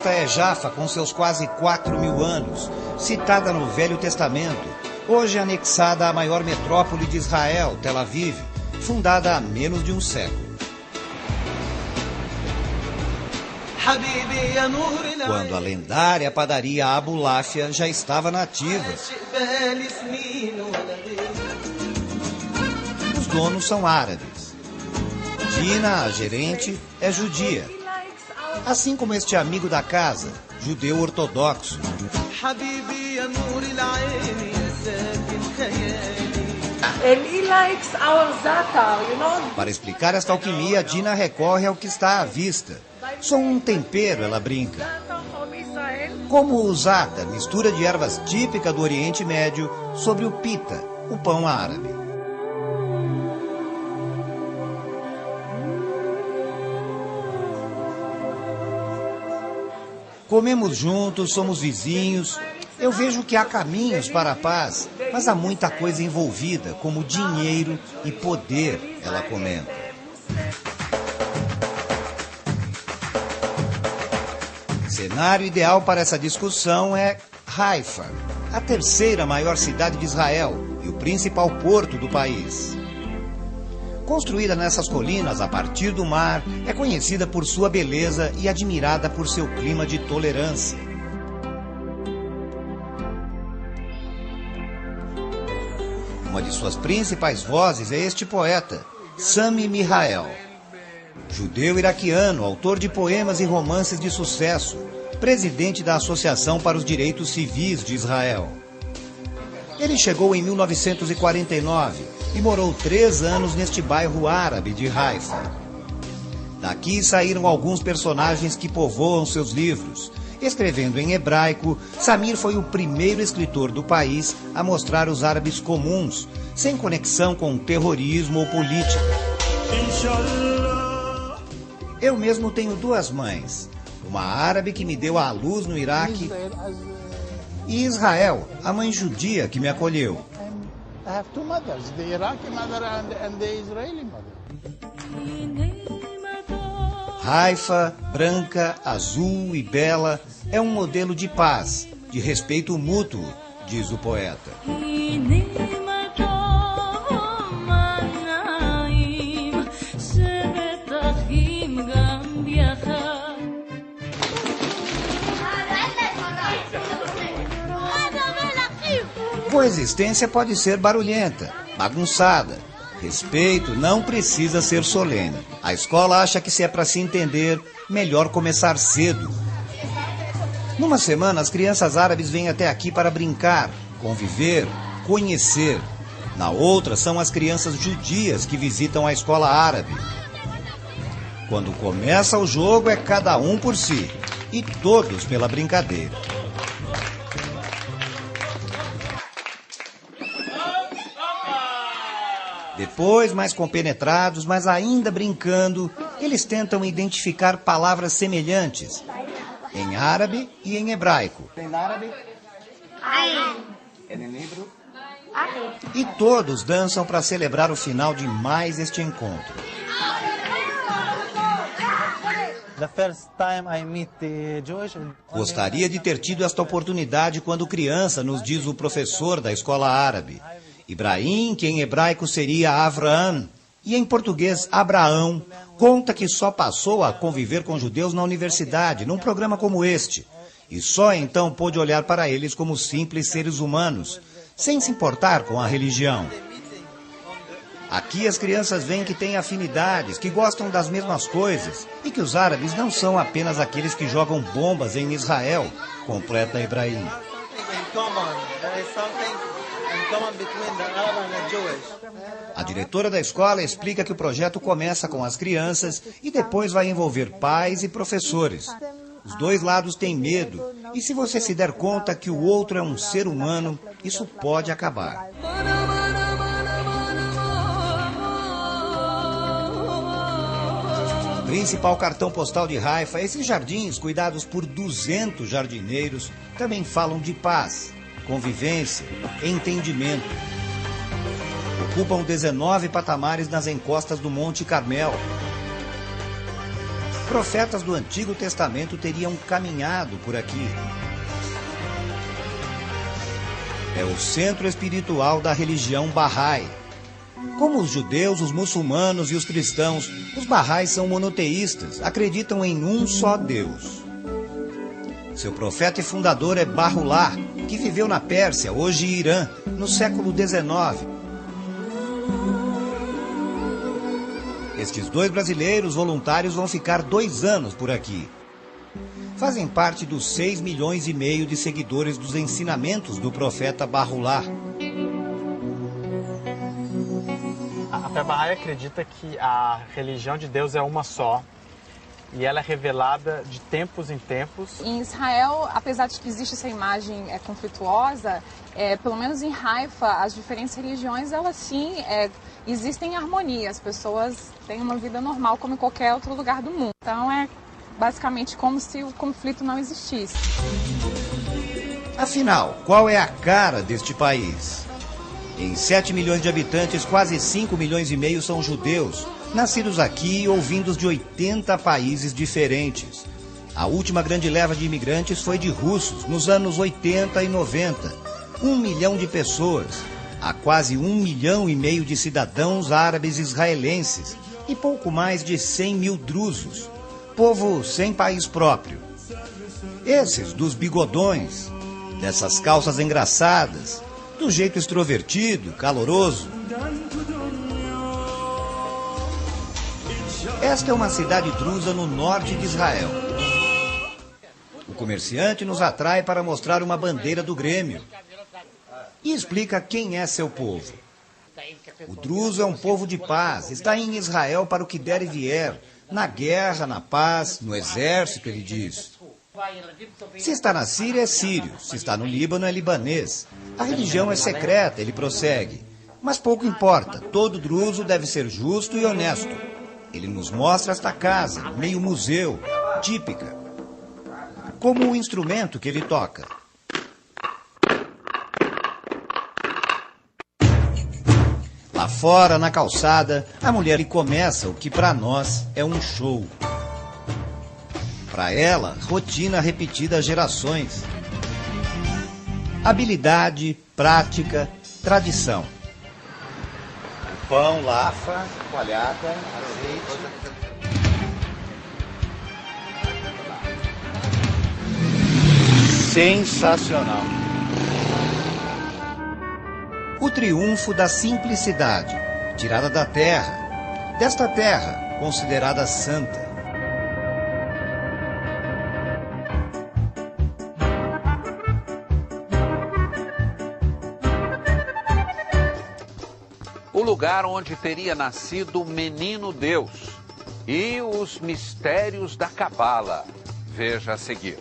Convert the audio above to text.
Esta é Jaffa, com seus quase 4.000 anos, citada no Velho Testamento, hoje anexada à maior metrópole de Israel, Tel Aviv, fundada há menos de um século. Quando a lendária padaria Abu Lafia já estava na ativa. Os donos são árabes. Dina, a gerente, é judia. Assim como este amigo da casa, judeu ortodoxo. Para explicar esta alquimia, Dina recorre ao que está à vista. Sou um tempero, ela brinca. Como o za'atar, mistura de ervas típica do Oriente Médio, sobre o pita, o pão árabe. Comemos juntos, somos vizinhos. Eu vejo que há caminhos para a paz, mas há muita coisa envolvida, como dinheiro e poder, ela comenta. Cenário ideal para essa discussão é Haifa, a terceira maior cidade de Israel e o principal porto do país. Construída nessas colinas a partir do mar, é conhecida por sua beleza e admirada por seu clima de tolerância. Uma de suas principais vozes é este poeta, Sami Mihael. Judeu iraquiano, autor de poemas e romances de sucesso, presidente da Associação para os Direitos Civis de Israel. Ele chegou em 1949 e morou 3 anos neste bairro árabe de Haifa. Daqui saíram alguns personagens que povoam seus livros. Escrevendo em hebraico, Samir foi o primeiro escritor do país a mostrar os árabes comuns, sem conexão com terrorismo ou política. Eu mesmo tenho 2 mães, uma árabe que me deu à luz no Iraque e Israel, a mãe judia que me acolheu. Haifa, branca, azul e bela, é um modelo de paz, de respeito mútuo, diz o poeta. Coexistência pode ser barulhenta, bagunçada. Respeito não precisa ser solene. A escola acha que se é para se entender, melhor começar cedo. Numa semana, as crianças árabes vêm até aqui para brincar, conviver, conhecer. Na outra, são as crianças judias que visitam a escola árabe. Quando começa o jogo, é cada um por si, e todos pela brincadeira. Depois, mais compenetrados, mas ainda brincando, eles tentam identificar palavras semelhantes, em árabe e em hebraico. Em árabe? Em livro? E todos dançam para celebrar o final de mais este encontro. Gostaria de ter tido esta oportunidade quando criança, nos diz o professor da escola árabe. Ibrahim, que em hebraico seria Avraham, e em português Abraão, conta que só passou a conviver com judeus na universidade, num programa como este, e só então pôde olhar para eles como simples seres humanos, sem se importar com a religião. Aqui as crianças veem que têm afinidades, que gostam das mesmas coisas, e que os árabes não são apenas aqueles que jogam bombas em Israel, completa Ibrahim. A diretora da escola explica que o projeto começa com as crianças e depois vai envolver pais e professores. Os 2 lados têm medo, e se você se der conta que o outro é um ser humano, isso pode acabar. O principal cartão postal de Haifa, esses jardins, cuidados por 200 jardineiros, também falam de paz, convivência, entendimento. Ocupam 19 patamares nas encostas do Monte Carmel. Profetas do Antigo Testamento teriam caminhado por aqui. É o centro espiritual da religião Bahá'í. Como os judeus, os muçulmanos e os cristãos, os Bahá'ís são monoteístas, acreditam em um só Deus. Seu profeta e fundador é Bahá'u'lláh, que viveu na Pérsia, hoje Irã, no século XIX. Estes 2 brasileiros voluntários vão ficar 2 anos por aqui. Fazem parte dos 6,5 milhões de seguidores dos ensinamentos do profeta Bahá'u'lláh. A fé Bahá'í acredita que a religião de Deus é uma só e ela é revelada de tempos em tempos. Em Israel, apesar de que existe essa imagem conflituosa, pelo menos em Haifa, as diferentes religiões, elas sim existem em harmonia. As pessoas têm uma vida normal como em qualquer outro lugar do mundo. Então é basicamente como se o conflito não existisse. Afinal, qual é a cara deste país? Em 7 milhões de habitantes, quase 5,5 milhões são judeus, nascidos aqui ou vindos de 80 países diferentes. A última grande leva de imigrantes foi de russos, nos anos 80 e 90. 1 milhão de pessoas. Há quase 1,5 milhão de cidadãos árabes israelenses e pouco mais de 100 mil drusos. Povo sem país próprio. Esses dos bigodões, dessas calças engraçadas, do jeito extrovertido, caloroso. Esta é uma cidade drusa no norte de Israel. O comerciante nos atrai para mostrar uma bandeira do Grêmio e explica quem é seu povo. O druso é um povo de paz, está em Israel para o que der e vier, na guerra, na paz, no exército, ele diz. Se está na Síria, é sírio. Se está no Líbano, é libanês. A religião é secreta, ele prossegue. Mas pouco importa, todo druso deve ser justo e honesto. Ele nos mostra esta casa, meio museu, típica. Como o instrumento que ele toca. Lá fora, na calçada, a mulher começa o que para nós é um show. Para ela, rotina repetida há gerações. Habilidade, prática, tradição. Pão, lafa, coalhada, azeite. Sensacional. O triunfo da simplicidade, tirada da terra, desta terra considerada santa. O lugar onde teria nascido o menino Deus e os mistérios da Cabala. Veja a seguir.